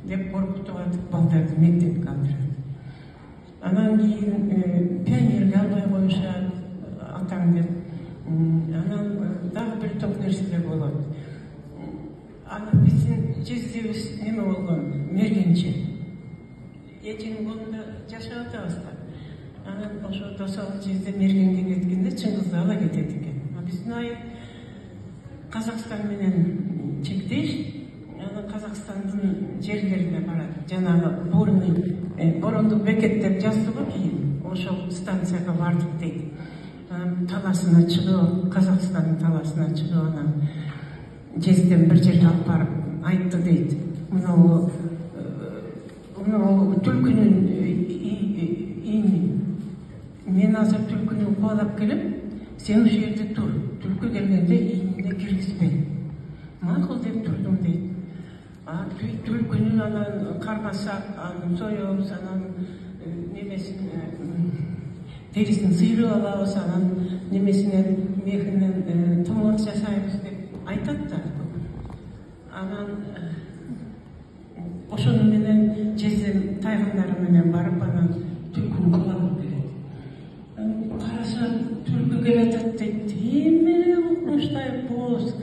деп коркутуп атып балдарды мектепке калтырат. Анан кийин пионерге албай коюшат атаң деп. Анан дагы бир топ нерселер болот. Анан биздин жездебиз неме болгон, мергенчи. Эженин колунда жашап атабыз да. Анан ошо досол жезде мергенге кеткенде Чыңгызды ала кетет экен. Биздин айыл Казакстан менен чектеш. Анан Казакстандын жерлерине барат. Жанагы Борондук бекет деп жазды го кийин. Ошол станцияга бардык дейт. Таласына чыгып, Казакстандын таласына чыгып, анан жезден бир жерге алып барып айтты дейт. Мынау түлкүнүн ийини. Мен азыр түлкүнү кубалап келем, сен ошол жерде тур. Түлкү келгенде ийинине киргизбе. Макул деп турдум дейт. Түлкүнүн анан кармасак, анан соебуз, анан немесин терисин сыйрып алабыз, анан немесинен мехинен томор жасайбыз деп айтат да. Анан ошону менен жездем тайгандары менен барып анан түлкүнү кубалап келет. Караса түлкү келатат дейт. Эме куруштай боз.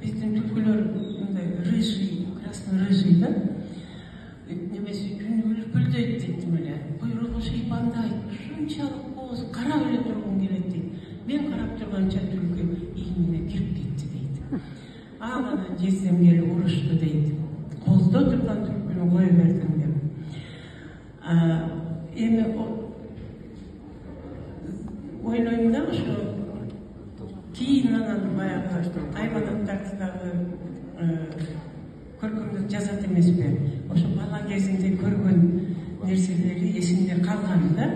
Биздин түлкүлөр мындай рыжий, красно-рыжий да. Немеси күнү үлпүлдөйт дейт эле. Буйругу шыйпандайт. Ушунчалык боз, карап эле тургум келет дейт. Мен карап турганча түлкү ийинине кирип кетти дейт. Анан жездем келип урушту дейт. Колдо турган түлкүнү кое бердим деп. Эми ойлойм да ошо кийин анан баягы кайманаттарды дагы көркөмдүк жазат эмеспи? Ошо бала кезинде көргөн нерселери эсинде калган да.